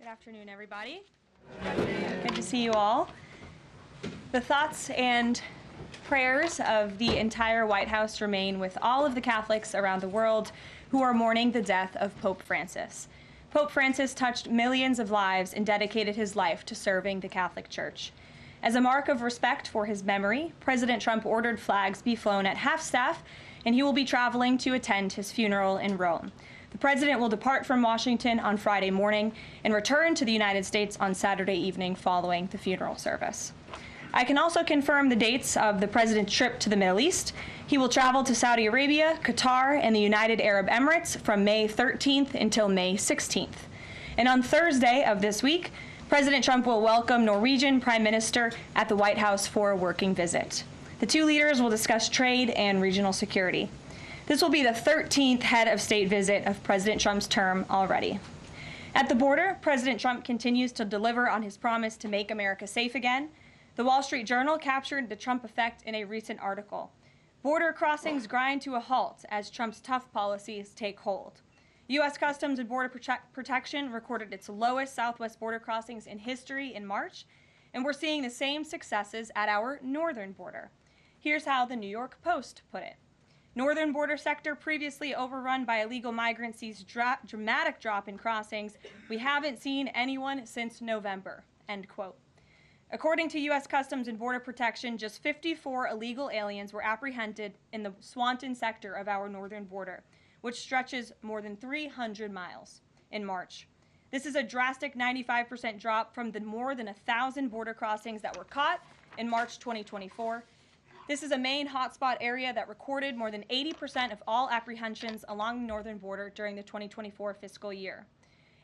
afternoon, everybody. Good to see you all. The thoughts and prayers of the entire White House remain with all of the Catholics around the world who are mourning the death of Pope Francis. Pope Francis touched millions of lives and dedicated his life to serving the Catholic Church. As a mark of respect for his memory, President Trump ordered flags be flown at half-staff, and he will be traveling to attend his funeral in Rome. The president will depart from Washington on Friday morning and return to the United States on Saturday evening following the funeral service. I can also confirm the dates of the president's trip to the Middle East. He will travel to Saudi Arabia, Qatar, and the United Arab Emirates from May 13th until May 16th. And on Thursday of this week, President Trump will welcome Norwegian Prime Minister at the White House for a working visit. The two leaders will discuss trade and regional security. This will be the 13th head of state visit of President Trump's term already. At the border, President Trump continues to deliver on his promise to make America safe again. The Wall Street Journal captured the Trump effect in a recent article. Border crossings grind to a halt as Trump's tough policies take hold. U.S. Customs and Border Protection recorded its lowest southwest border crossings in history in March, and we're seeing the same successes at our northern border. Here's how the New York Post put it. Northern border sector previously overrun by illegal migrants sees dramatic drop in crossings. We haven't seen anyone since November, end quote. According to U.S. Customs and Border Protection, just 54 illegal aliens were apprehended in the Swanton sector of our northern border, which stretches more than 300 miles in March. This is a drastic 95% drop from the more than 1,000 border crossings that were caught in March 2024. This is a main hotspot area that recorded more than 80% of all apprehensions along the northern border during the 2024 fiscal year.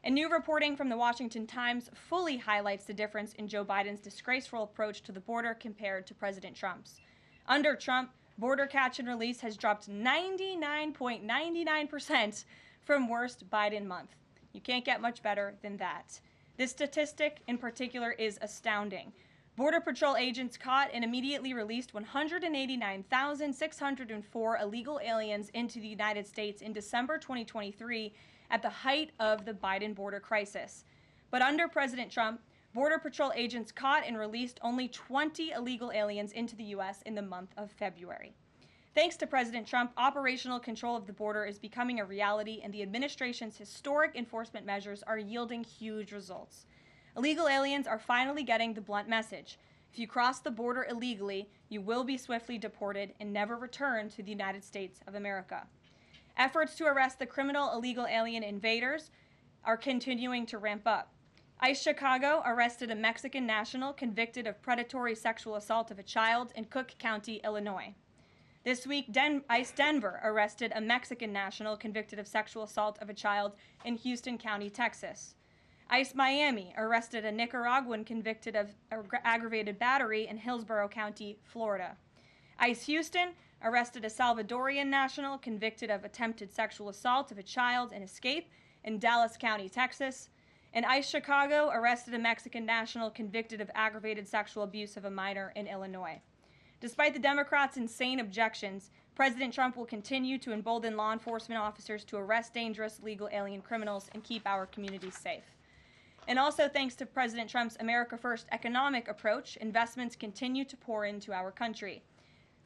And new reporting from the Washington Times fully highlights the difference in Joe Biden's disgraceful approach to the border compared to President Trump's. Under Trump, border catch and release has dropped 99.99% from worst Biden month. You can't get much better than that. This statistic in particular is astounding. Border Patrol agents caught and immediately released 189,604 illegal aliens into the United States in December 2023 at the height of the Biden border crisis. But under President Trump, Border Patrol agents caught and released only 20 illegal aliens into the U.S. in the month of February. Thanks to President Trump, operational control of the border is becoming a reality, and the administration's historic enforcement measures are yielding huge results. Illegal aliens are finally getting the blunt message. If you cross the border illegally, you will be swiftly deported and never return to the United States of America. Efforts to arrest the criminal illegal alien invaders are continuing to ramp up. ICE Chicago arrested a Mexican national convicted of predatory sexual assault of a child in Cook County, Illinois. This week, ICE Denver arrested a Mexican national convicted of sexual assault of a child in Houston County, Texas. ICE Miami arrested a Nicaraguan convicted of aggravated battery in Hillsborough County, Florida. ICE Houston arrested a Salvadorian national convicted of attempted sexual assault of a child in Escape in Dallas County, Texas. And ICE Chicago arrested a Mexican national convicted of aggravated sexual abuse of a minor in Illinois. Despite the Democrats' insane objections, President Trump will continue to embolden law enforcement officers to arrest dangerous legal alien criminals and keep our communities safe. And also thanks to President Trump's America First economic approach, investments continue to pour into our country.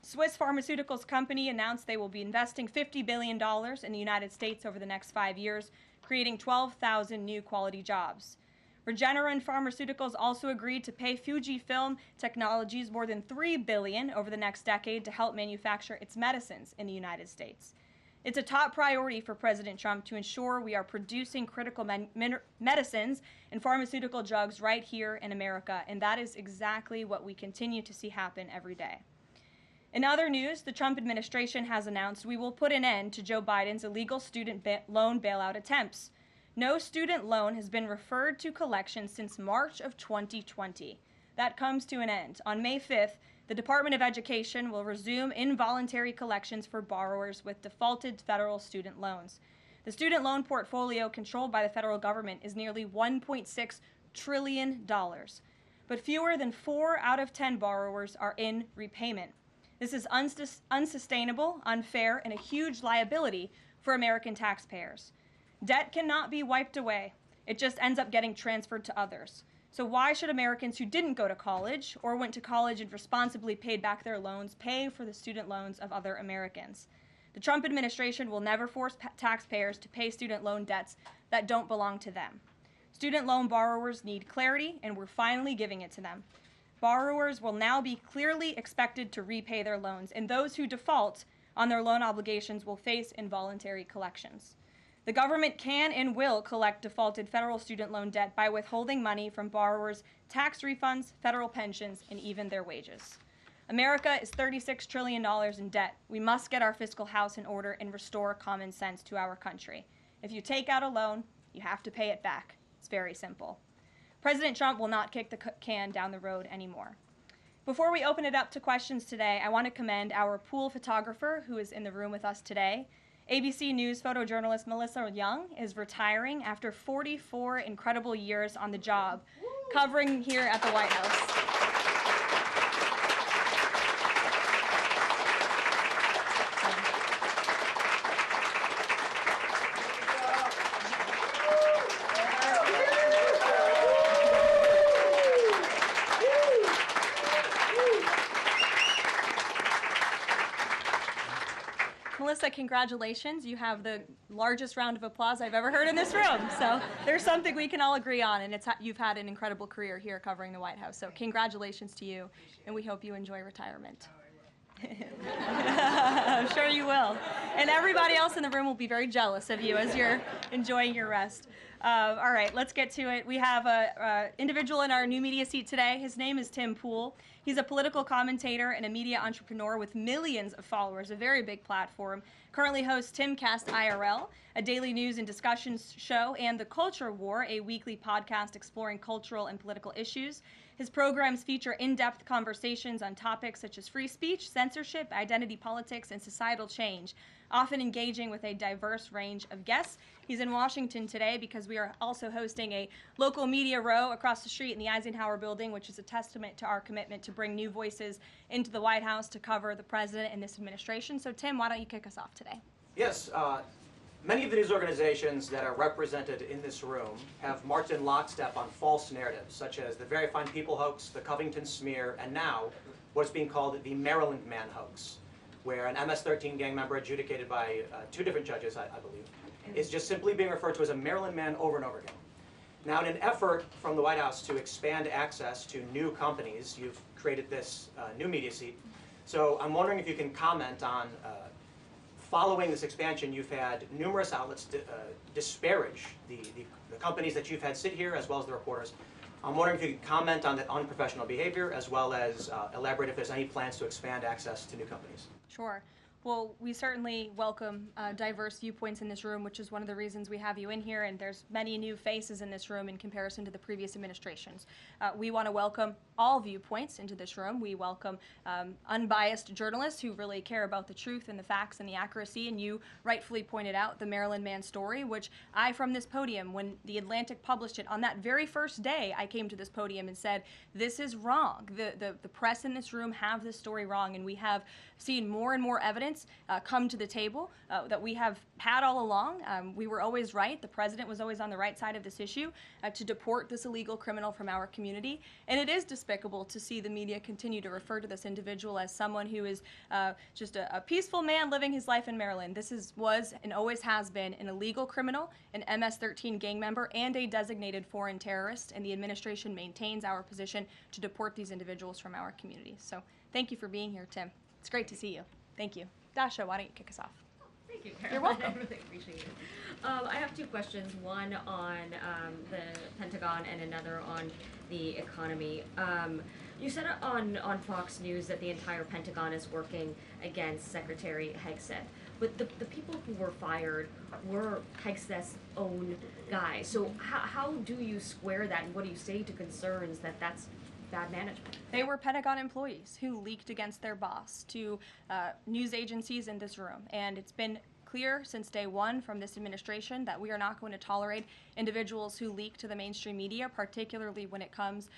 Swiss pharmaceuticals company announced they will be investing $50 billion in the United States over the next 5 years, creating 12,000 new quality jobs. Regeneron Pharmaceuticals also agreed to pay Fujifilm Technologies more than $3 billion over the next decade to help manufacture its medicines in the United States. It's a top priority for President Trump to ensure we are producing critical medicines and pharmaceutical drugs right here in America, and that is exactly what we continue to see happen every day. In other news, the Trump administration has announced we will put an end to Joe Biden's illegal student loan bailout attempts. No student loan has been referred to collection since March of 2020. That comes to an end. On May 5th, the Department of Education will resume involuntary collections for borrowers with defaulted federal student loans. The student loan portfolio controlled by the federal government is nearly $1.6 trillion, but fewer than 4 out of 10 borrowers are in repayment. This is unsustainable, unfair, and a huge liability for American taxpayers. Debt cannot be wiped away. It just ends up getting transferred to others. So why should Americans who didn't go to college or went to college and responsibly paid back their loans pay for the student loans of other Americans? The Trump administration will never force taxpayers to pay student loan debts that don't belong to them. Student loan borrowers need clarity, and we're finally giving it to them. Borrowers will now be clearly expected to repay their loans, and those who default on their loan obligations will face involuntary collections. The government can and will collect defaulted federal student loan debt by withholding money from borrowers' tax refunds, federal pensions, and even their wages. America is $36 trillion in debt. We must get our fiscal house in order and restore common sense to our country. If you take out a loan, you have to pay it back. It's very simple. President Trump will not kick the can down the road anymore. Before we open it up to questions today, I want to commend our pool photographer who is in the room with us today. ABC News photojournalist Melissa Young is retiring after 44 incredible years on the job, covering here at the White House. Melissa, congratulations. You have the largest round of applause I've ever heard in this room. So there's something we can all agree on, and you've had an incredible career here covering the White House. So congratulations to you, and we hope you enjoy retirement. I'm sure you will. And everybody else in the room will be very jealous of you as you're enjoying your rest. All right, let's get to it. We have an individual in our new media seat today. His name is Tim Pool. He's a political commentator and a media entrepreneur with millions of followers, a very big platform. Currently hosts Timcast IRL, a daily news and discussions show, and The Culture War, a weekly podcast exploring cultural and political issues. His programs feature in-depth conversations on topics such as free speech, censorship, identity politics, and societal change, often engaging with a diverse range of guests. He's in Washington today because we are also hosting a local media row across the street in the Eisenhower building, which is a testament to our commitment to bring new voices into the White House to cover the president and this administration. So Tim, why don't you kick us off today? Yes. Many of the news organizations that are represented in this room have marched in lockstep on false narratives, such as the Very Fine People hoax, the Covington smear, and now what's being called the Maryland Man hoax, where an MS-13 gang member adjudicated by 2 different judges, I believe, is just simply being referred to as a Maryland Man over and over again. Now, in an effort from the White House to expand access to new companies, you've created this new media seat. So I'm wondering if you can comment on following this expansion, you've had numerous outlets disparage the companies that you've had sit here, as well as the reporters. I'm wondering if you could comment on that unprofessional behavior, as well as elaborate if there's any plans to expand access to new companies. Sure. Well, we certainly welcome diverse viewpoints in this room, which is one of the reasons we have you in here, and there's many new faces in this room in comparison to the previous administrations. We want to welcome all viewpoints into this room. We welcome unbiased journalists who really care about the truth and the facts and the accuracy, and you rightfully pointed out the Maryland Man story, which I, from this podium, when The Atlantic published it, on that very first day, I came to this podium and said, this is wrong. The press in this room have this story wrong, and we have seen more and more evidence come to the table that we have had all along. We were always right. The president was always on the right side of this issue to deport this illegal criminal from our community. And it is despicable to see the media continue to refer to this individual as someone who is just a peaceful man living his life in Maryland. This was and always has been an illegal criminal, an MS-13 gang member, and a designated foreign terrorist. And the administration maintains our position to deport these individuals from our community. So thank you for being here, Tim. It's great to see you. Thank you. Dasha, why don't you kick us off? Thank you, Karoline. You're welcome. I really appreciate it. I have 2 questions, one on the Pentagon and another on the economy. You said on Fox News that the entire Pentagon is working against Secretary Hegseth, but the people who were fired were Hegseth's own guys. So how do you square that, and what do you say to concerns that that's bad management? They were Pentagon employees who leaked against their boss to news agencies in this room, and it's been clear since day one from this administration that we are not going to tolerate individuals who leak to the mainstream media, particularly when it comes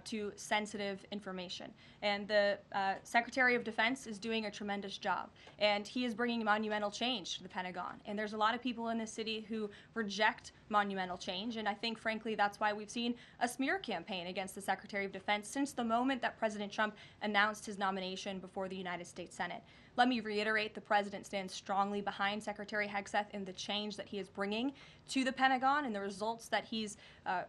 to sensitive information. And the Secretary of Defense is doing a tremendous job, and he is bringing monumental change to the Pentagon. And there's a lot of people in this city who reject monumental change, and I think, frankly, that's why we've seen a smear campaign against the Secretary of Defense since the moment that President Trump announced his nomination before the United States Senate. Let me reiterate, the President stands strongly behind Secretary Hegseth in the change that he is bringing to the Pentagon, and the results that he's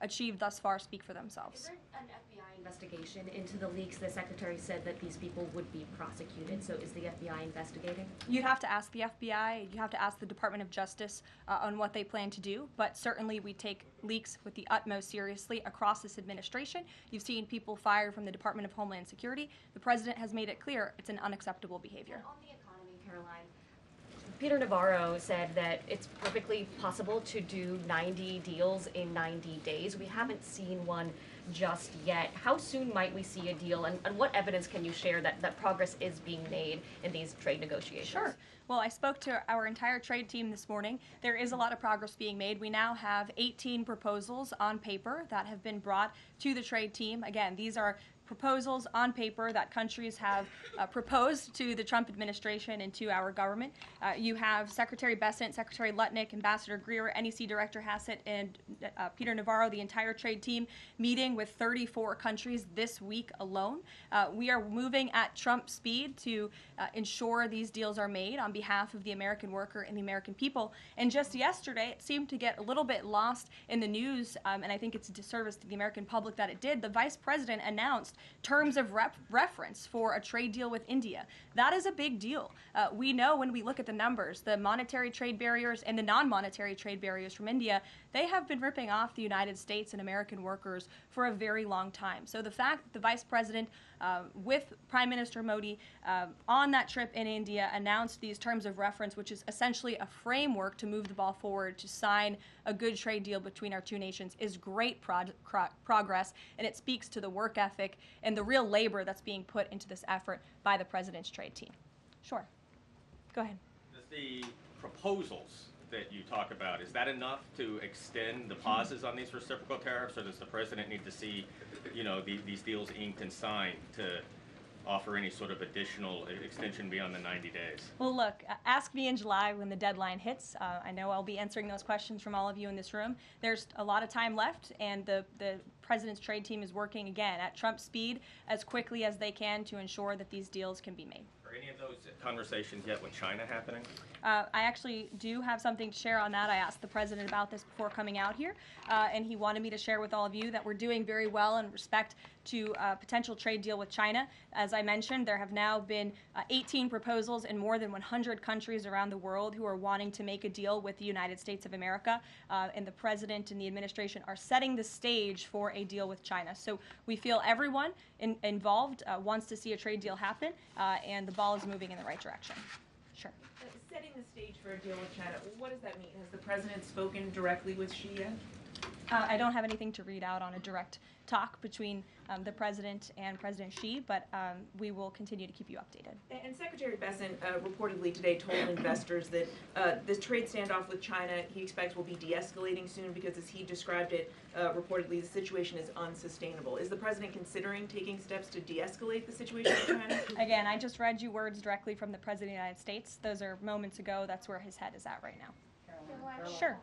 achieved thus far speak for themselves. Is there an FBI investigation into the leaks? The Secretary said that these people would be prosecuted, so is the FBI investigating? You'd have to ask the FBI, you have to ask the Department of Justice on what they plan to do, but certainly we take leaks with the utmost seriously across this administration. You've seen people fired from the Department of Homeland Security. The President has made it clear it's an unacceptable behavior. On the economy, Karoline, Peter Navarro said that it's perfectly possible to do 90 deals in 90 days. We haven't seen one just yet. How soon might we see a deal, and what evidence can you share that progress is being made in these trade negotiations? Sure. Well, I spoke to our entire trade team this morning. There is a lot of progress being made. We now have 18 proposals on paper that have been brought to the trade team. Again, these are proposals on paper that countries have proposed to the Trump administration and to our government. You have Secretary Bessent, Secretary Lutnick, Ambassador Greer, NEC Director Hassett, and Peter Navarro, the entire trade team, meeting with 34 countries this week alone. We are moving at Trump speed to ensure these deals are made on behalf of the American worker and the American people. And just yesterday, it seemed to get a little bit lost in the news, and I think it's a disservice to the American public that it did. The Vice President announced terms of reference for a trade deal with India. That is a big deal. We know when we look at the numbers, the monetary trade barriers and the non-monetary trade barriers from India, they have been ripping off the United States and American workers for a very long time. So the fact that the Vice President with Prime Minister Modi on that trip in India announced these terms of reference, which is essentially a framework to move the ball forward to sign a good trade deal between our two nations, is great progress, and it speaks to the work ethic and the real labor that's being put into this effort by the President's trade team. Sure. Go ahead. Does the proposals that you talk about, is that enough to extend the pauses on these reciprocal tariffs, or does the President need to see, these deals inked and signed to offer any sort of additional extension beyond the 90 days? Well, look, ask me in July when the deadline hits. I know I'll be answering those questions from all of you in this room. There's a lot of time left, and the President's trade team is working, again, at Trump speed as quickly as they can to ensure that these deals can be made. Are any of those conversations yet with China happening? I actually do have something to share on that. I asked the President about this before coming out here, and he wanted me to share with all of you that we're doing very well in respect to a potential trade deal with China. As I mentioned, there have now been 18 proposals in more than 100 countries around the world who are wanting to make a deal with the United States of America, and the President and the administration are setting the stage for a deal with China. So we feel everyone involved wants to see a trade deal happen, and the ball is moving in the right direction. Sure. Setting the stage for a deal with China, what does that mean? Has the President spoken directly with Xi yet? I don't have anything to read out on a direct talk between the President and President Xi, but we will continue to keep you updated. And Secretary Bessent reportedly today told investors that this trade standoff with China he expects will be de-escalating soon because, as he described it, reportedly the situation is unsustainable. Is the President considering taking steps to de-escalate the situation with China? Again, I just read you words directly from the President of the United States. Those are moments ago. That's where his head is at right now. Karoline. Sure.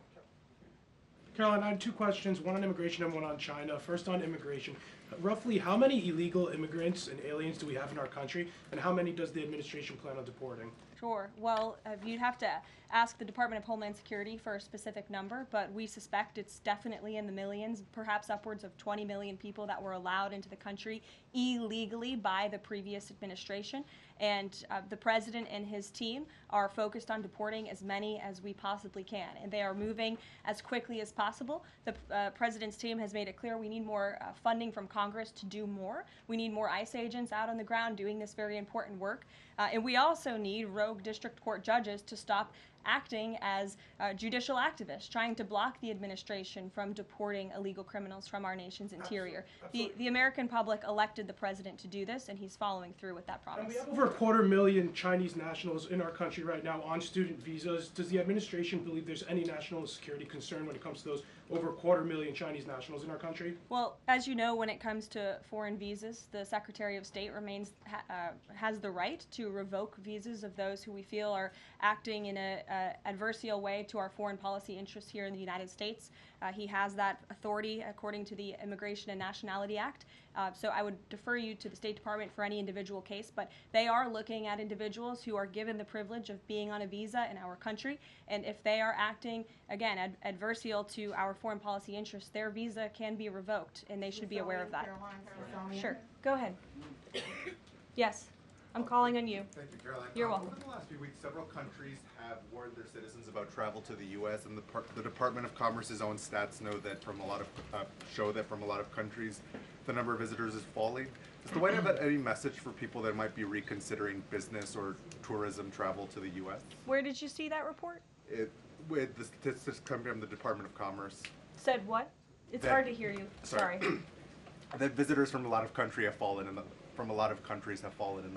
Caroline, I have two questions, one on immigration and one on China. First on immigration. Roughly how many illegal immigrants and aliens do we have in our country, and how many does the administration plan on deporting? Sure. Well, you'd have to ask the Department of Homeland Security for a specific number, but we suspect it's definitely in the millions, perhaps upwards of 20 million people that were allowed into the country illegally by the previous administration. And the President and his team are focused on deporting as many as we possibly can, and they are moving as quickly as possible. The President's team has made it clear we need more funding from Congress to do more. We need more ICE agents out on the ground doing this very important work. And we also need rogue district court judges to stop acting as judicial activists, trying to block the administration from deporting illegal criminals from our nation's interior. The American public elected the president to do this, and he's following through with that promise. And we have over 250,000 Chinese nationals in our country right now on student visas. Does the administration believe there's any national security concern when it comes to those over 250,000 Chinese nationals in our country? Well, as you know, when it comes to foreign visas, the Secretary of State has the right to revoke visas of those who we feel are acting in a adversarial way to our foreign policy interests here in the United States. He has that authority according to the Immigration and Nationality Act. So I would defer you to the State Department for any individual case, but they are looking at individuals who are given the privilege of being on a visa in our country, and if they are acting, again, adversarial to our foreign policy interests, their visa can be revoked, and they should be aware of that. Sure, go ahead. Yes, I'm calling on you. Thank you, Caroline. You're welcome. Over the last few weeks, several countries have warned their citizens about travel to the U.S., and the Department of Commerce's own stats know that from a lot of countries, the number of visitors is falling. Does the White House have any message for people that might be reconsidering business or tourism travel to the U.S.? Where did you see that report? With the statistics coming from the Department of Commerce. Said what? It's That- hard to hear you. Sorry. That visitors from a lot of countries have fallen in the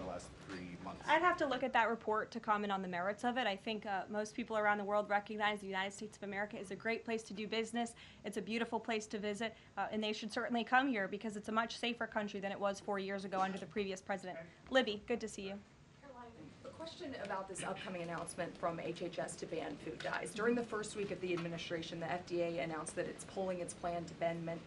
last 3 months. I'd have to look at that report to comment on the merits of it. I think most people around the world recognize the United States of America is a great place to do business. It's a beautiful place to visit, and they should certainly come here because it's a much safer country than it was 4 years ago under the previous president. Libby, good to see you. Caroline, a question about this upcoming announcement from HHS to ban food dyes. During the first week of the administration, the FDA announced that it's pulling its plan to ban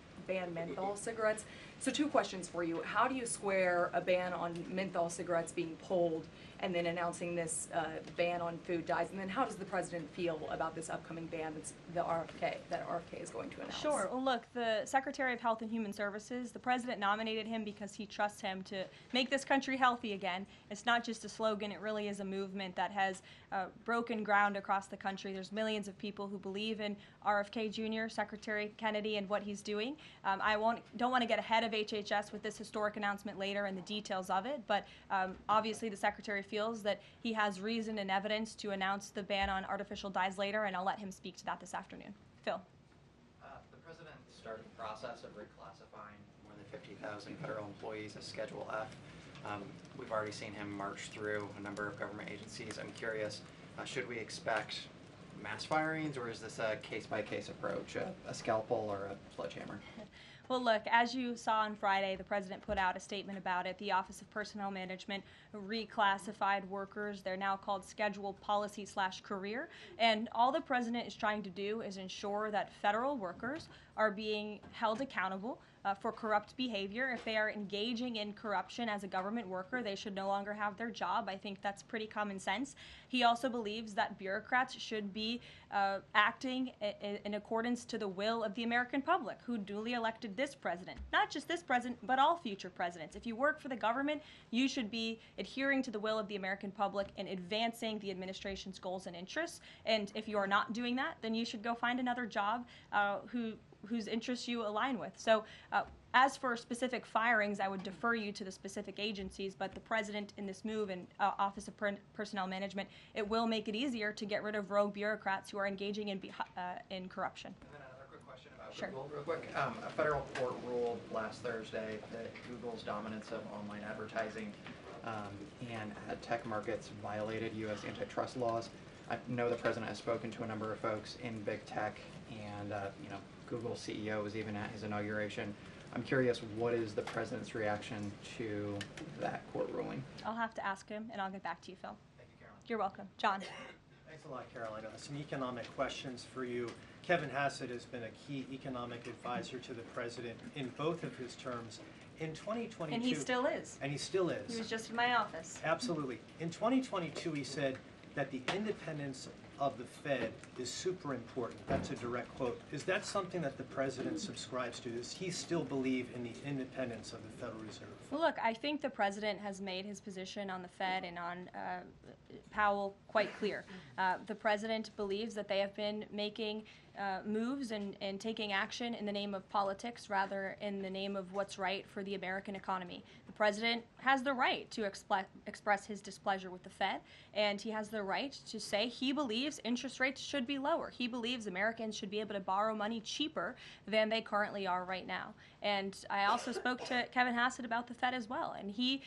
menthol cigarettes. So 2 questions for you. How do you square a ban on menthol cigarettes being pulled and then announcing this ban on food dyes? And then how does the president feel about this upcoming ban that's that RFK is going to announce? Sure. Well, look, the Secretary of Health and Human Services, the president nominated him because he trusts him to make this country healthy again. It's not just a slogan. It really is a movement that has broken ground across the country. There's millions of people who believe in RFK Jr., Secretary Kennedy, and what he's doing. I don't want to get ahead of HHS with this historic announcement later and the details of it, but obviously the Secretary feels that he has reason and evidence to announce the ban on artificial dyes later, and I'll let him speak to that this afternoon. Phil. The president started the process of reclassifying more than 50,000 federal employees as Schedule F. We've already seen him march through a number of government agencies. I'm curious, should we expect mass firings, or is this a case-by-case approach, a scalpel or a sledgehammer? Well, look, as you saw on Friday, the president put out a statement about it. The Office of Personnel Management reclassified workers. They're now called Scheduled Policy/Career. And all the president is trying to do is ensure that federal workers are being held accountable for corrupt behavior. If they are engaging in corruption as a government worker, they should no longer have their job. I think that's pretty common sense. He also believes that bureaucrats should be acting in accordance to the will of the American public, who duly elected this president. Not just this president, but all future presidents. If you work for the government, you should be adhering to the will of the American public and advancing the administration's goals and interests. And if you are not doing that, then you should go find another job whose interests you align with. So as for specific firings, I would defer you to the specific agencies, but the president in this move and Office of Personnel Management, it will make it easier to get rid of rogue bureaucrats who are engaging in corruption. And then another quick question about Sure. Google, real quick. A federal court ruled last Thursday that Google's dominance of online advertising and ad tech markets violated U.S. antitrust laws. I know the president has spoken to a number of folks in big tech, and Google's CEO was even at his inauguration. I'm curious, what is the president's reaction to that court ruling? I'll have to ask him, and I'll get back to you, Phil. Thank you, Caroline. You're welcome. John. Thanks a lot, Caroline. Some economic questions for you. Kevin Hassett has been a key economic advisor to the president in both of his terms. In 2022... And he still is. And he still is. He was just in my office. Absolutely. In 2022, he said that the independence of the Fed is super important. That's a direct quote. Is that something that the president subscribes to? Does he still believe in the independence of the Federal Reserve? Well, look, I think the president has made his position on the Fed and on Powell quite clear. The president believes that they have been making moves and taking action in the name of politics rather in the name of what's right for the American economy. The president has the right to express his displeasure with the Fed, and he has the right to say he believes interest rates should be lower. He believes Americans should be able to borrow money cheaper than they currently are right now. And I also spoke to Kevin Hassett about the Fed as well, and he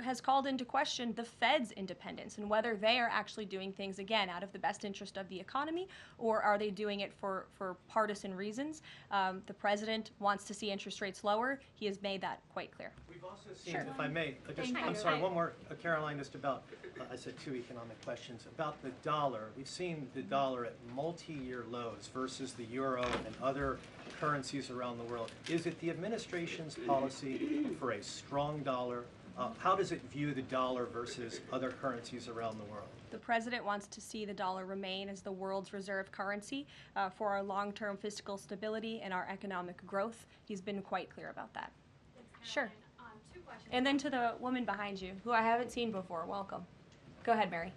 has called into question the Fed's independence and whether they are actually doing things, again, out of the best interest of the economy, or are they doing it for partisan reasons. The president wants to see interest rates lower. He has made that quite clear. We've also seen, if I may, I'm you. sorry, one more, Caroline, just about, I said 2 economic questions. About the dollar, we've seen the dollar at multi-year lows versus the euro and other currencies around the world. Is it the administration's policy for a strong dollar? How does it view the dollar versus other currencies around the world? The president wants to see the dollar remain as the world's reserve currency for our long-term fiscal stability and our economic growth. He's been quite clear about that. Sure. 2 questions. And then to the woman behind you, who I haven't seen before, welcome. Go ahead, Mary.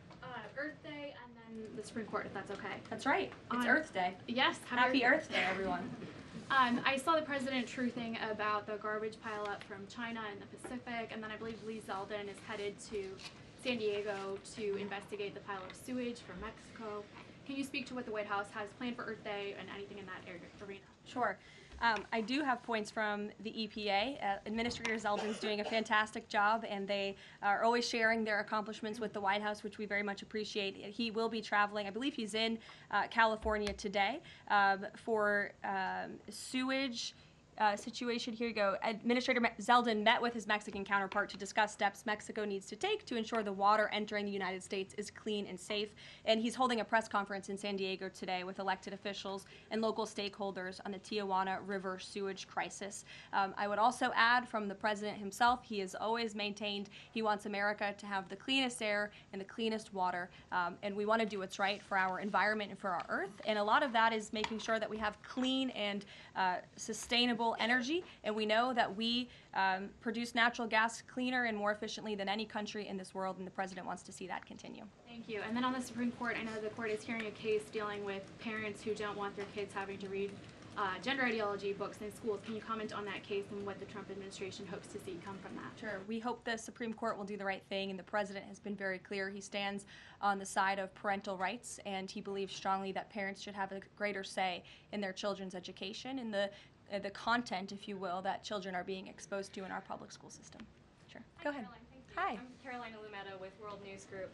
Earth Day and then the Supreme Court, if that's okay. That's right. It's Earth Day. Yes. Happy Earth Day, everyone. I saw the president truthing about the garbage pileup from China in the Pacific, and then I believe Lee Zeldin is headed to San Diego to investigate the pile of sewage from Mexico. Can you speak to what the White House has planned for Earth Day and anything in that arena? Sure. I do have points from the EPA. Administrator Zeldin's doing a fantastic job, and they are always sharing their accomplishments with the White House, which we very much appreciate. He will be traveling. I believe he's in California today for sewage situation. Here you go. Administrator Zeldin met with his Mexican counterpart to discuss steps Mexico needs to take to ensure the water entering the United States is clean and safe. And he's holding a press conference in San Diego today with elected officials and local stakeholders on the Tijuana River sewage crisis. I would also add from the president himself, he has always maintained he wants America to have the cleanest air and the cleanest water. And we want to do what's right for our environment and for our earth. And a lot of that is making sure that we have clean and sustainable energy, and we know that we produce natural gas cleaner and more efficiently than any country in this world, and the president wants to see that continue. Thank you. And then on the Supreme Court, I know the court is hearing a case dealing with parents who don't want their kids having to read gender ideology books in schools. Can you comment on that case and what the Trump administration hopes to see come from that? Sure. We hope the Supreme Court will do the right thing, and the president has been very clear. He stands on the side of parental rights, and he believes strongly that parents should have a greater say in their children's education and the content, if you will, that children are being exposed to in our public school system. Sure. Go ahead. Caroline, thank you. Hi. I'm Karoline with World News Group.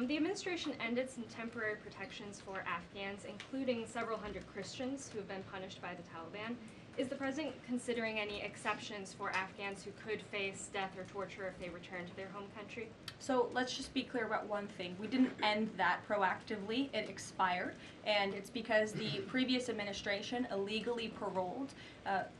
The administration ended some temporary protections for Afghans, including several hundred Christians who have been punished by the Taliban. Is the president considering any exceptions for Afghans who could face death or torture if they return to their home country? So let's just be clear about one thing. We didn't end that proactively. It expired, and it's because the previous administration illegally paroled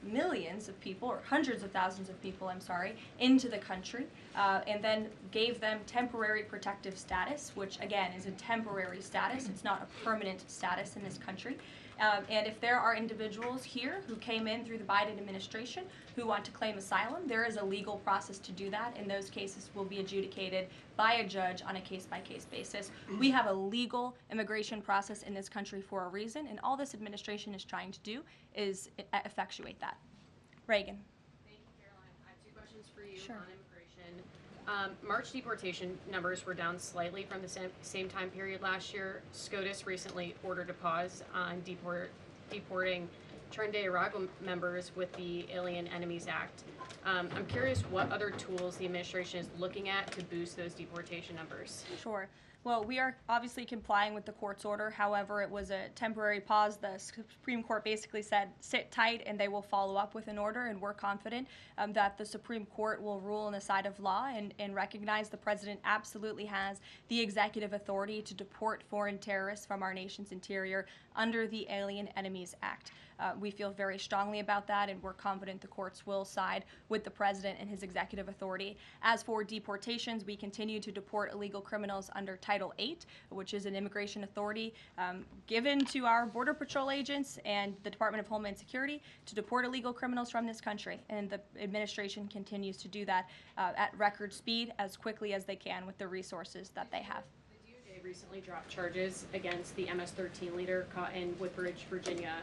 millions of people, or hundreds of thousands of people, I'm sorry, into the country, and then gave them temporary protective status, which again is a temporary status. It's not a permanent status in this country. And if there are individuals here who came in through the Biden administration who want to claim asylum, there is a legal process to do that, and those cases will be adjudicated by a judge on a case-by-case basis. We have a legal immigration process in this country for a reason, and all this administration is trying to do is effectuate that. Reagan. Thank you, Caroline. I have 2 questions for you Sure. on immigration. March deportation numbers were down slightly from the same time period last year. SCOTUS recently ordered a pause on deporting Trinidad members with the Alien Enemies Act. I'm curious what other tools the administration is looking at to boost those deportation numbers. Sure. Well, we are obviously complying with the court's order. However, it was a temporary pause. The Supreme Court basically said, sit tight, and they will follow up with an order, and we're confident that the Supreme Court will rule on the side of law and recognize the president absolutely has the executive authority to deport foreign terrorists from our nation's interior under the Alien Enemies Act. We feel very strongly about that, and we're confident the courts will side with the president and his executive authority. As for deportations, we continue to deport illegal criminals under Title VIII, which is an immigration authority given to our Border Patrol agents and the Department of Homeland Security to deport illegal criminals from this country. And the administration continues to do that at record speed as quickly as they can with the resources that they have. The DOJ recently dropped charges against the MS-13 leader caught in Woodbridge, Virginia,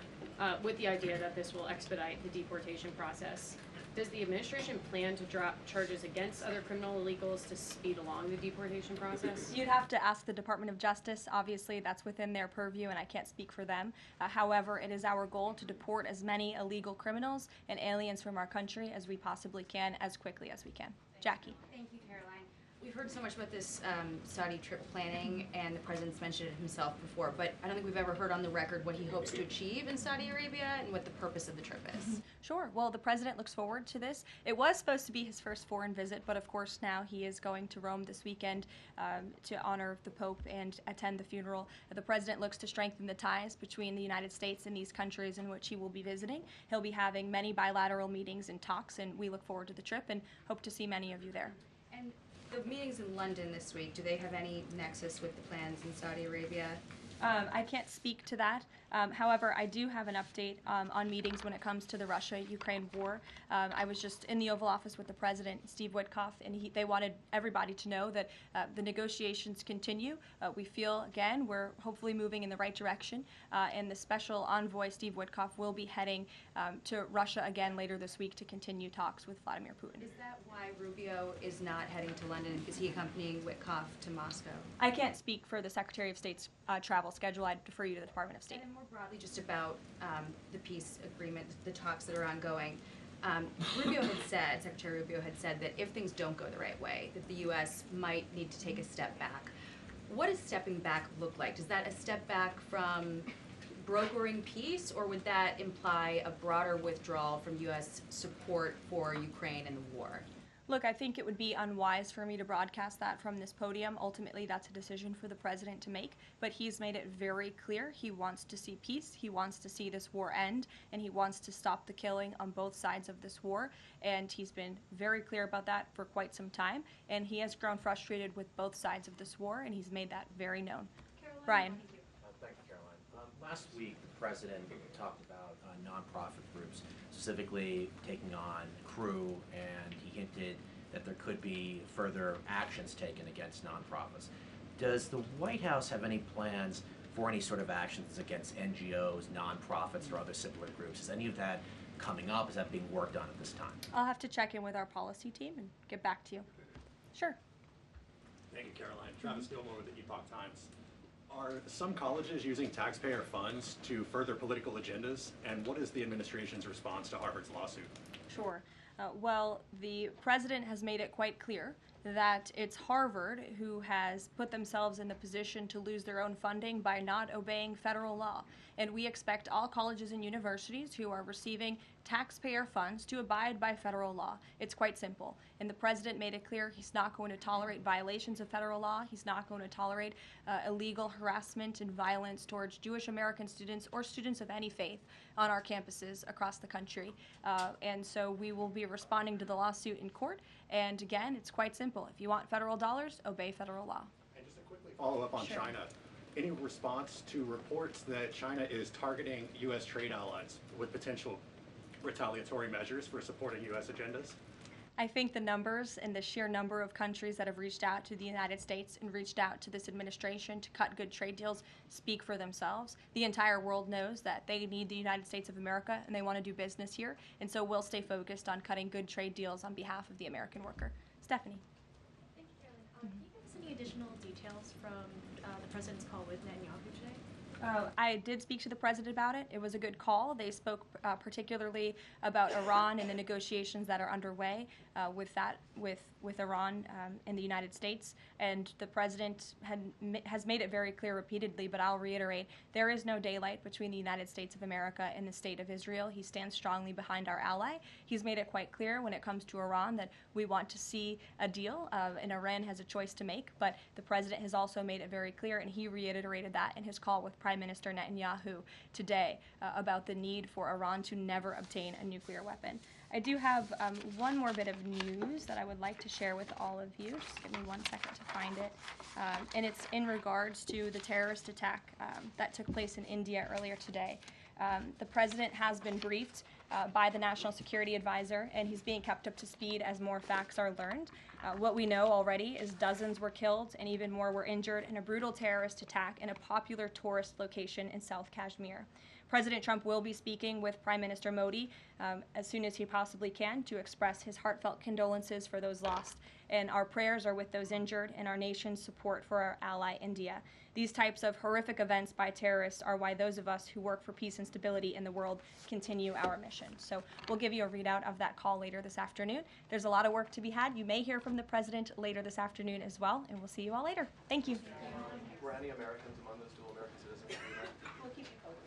with the idea that this will expedite the deportation process. Does the administration plan to drop charges against other criminal illegals to speed along the deportation process? You'd have to ask the Department of Justice. Obviously, that's within their purview, and I can't speak for them. However, it is our goal to deport as many illegal criminals and aliens from our country as we possibly can, as quickly as we can. Jackie. Thank you, Karoline. We've heard so much about this Saudi trip planning, and the president's mentioned it himself before, but I don't think we've ever heard on the record what he hopes to achieve in Saudi Arabia and what the purpose of the trip is. Sure. Well, the president looks forward to this. It was supposed to be his first foreign visit, but of course now he is going to Rome this weekend to honor the Pope and attend the funeral. The president looks to strengthen the ties between the United States and these countries in which he will be visiting. He'll be having many bilateral meetings and talks, and we look forward to the trip and hope to see many of you there. And the meetings in London this week, do they have any nexus with the plans in Saudi Arabia? I can't speak to that. However, I do have an update on meetings when it comes to the Russia-Ukraine war. I was just in the Oval Office with the President, Steve Witkoff, and they wanted everybody to know that the negotiations continue. We feel, again, we're hopefully moving in the right direction, and the special envoy, Steve Witkoff, will be heading to Russia again later this week to continue talks with Vladimir Putin. Is that why Rubio is not heading to London? Is he accompanying Witkoff to Moscow? I can't speak for the Secretary of State's travel schedule. I'd defer you to the Department of State. And then more broadly, just about the peace agreement, the talks that are ongoing. Secretary Rubio had said that if things don't go the right way, that the U.S. might need to take a step back. What does stepping back look like? Is that a step back from brokering peace, or would that imply a broader withdrawal from U.S. support for Ukraine and the war? Look, I think it would be unwise for me to broadcast that from this podium. Ultimately, that's a decision for the president to make, but he's made it very clear he wants to see peace, he wants to see this war end, and he wants to stop the killing on both sides of this war, and he's been very clear about that for quite some time, and he has grown frustrated with both sides of this war, and he's made that very known. Karoline, Brian. Thank you, Caroline. Last week, the president talked about nonprofit groups, specifically taking on crew, and he hinted that there could be further actions taken against nonprofits. Does the White House have any plans for any sort of actions against NGOs, nonprofits, or other similar groups? Is any of that coming up? Is that being worked on at this time? I'll have to check in with our policy team and get back to you. Sure. Thank you, Caroline. Travis Gilmore with the Epoch Times. Are some colleges using taxpayer funds to further political agendas? And what is the administration's response to Harvard's lawsuit? Sure. Well, the president has made it quite clear that it's Harvard who has put themselves in the position to lose their own funding by not obeying federal law. And we expect all colleges and universities who are receiving taxpayer funds to abide by federal law. It's quite simple. And the president made it clear he's not going to tolerate violations of federal law. He's not going to tolerate illegal harassment and violence towards Jewish American students or students of any faith on our campuses across the country. And so we will be responding to the lawsuit in court. And again, it's quite simple. If you want federal dollars, obey federal law. And just to quickly follow up on Sure. China, any response to reports that China is targeting U.S. trade allies with potential retaliatory measures for supporting U.S. agendas? I think the numbers and the sheer number of countries that have reached out to the United States and reached out to this administration to cut good trade deals speak for themselves. The entire world knows that they need the United States of America and they want to do business here, and so we'll stay focused on cutting good trade deals on behalf of the American worker. Stephanie. Thank you, Caroline. Can you give us any additional details from the president's call with Netanyahu today? I did speak to the president about it. It was a good call. They spoke particularly about Iran and the negotiations that are underway with Iran and the United States. And the president has made it very clear repeatedly, but I'll reiterate, there is no daylight between the United States of America and the state of Israel. He stands strongly behind our ally. He's made it quite clear when it comes to Iran that we want to see a deal, and Iran has a choice to make. But the president has also made it very clear, and he reiterated that in his call with Prime Minister Netanyahu today about the need for Iran to never obtain a nuclear weapon. I do have one more bit of news that I would like to share with all of you. Just give me 1 second to find it. And it's in regards to the terrorist attack that took place in India earlier today. The president has been briefed by the National Security Advisor, and he's being kept up to speed as more facts are learned. What we know already is dozens were killed and even more were injured in a brutal terrorist attack in a popular tourist location in South Kashmir. President Trump will be speaking with Prime Minister Modi as soon as he possibly can to express his heartfelt condolences for those lost. And our prayers are with those injured and our nation's support for our ally India. These types of horrific events by terrorists are why those of us who work for peace and stability in the world continue our mission. So we'll give you a readout of that call later this afternoon. There's a lot of work to be had. You may hear from the president later this afternoon as well, and we'll see you all later. Thank you. Were any Americans among those dual American citizens? We'll keep you posted.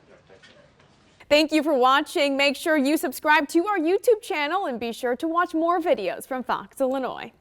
Thank you for watching. Make sure you subscribe to our YouTube channel and be sure to watch more videos from Fox Illinois.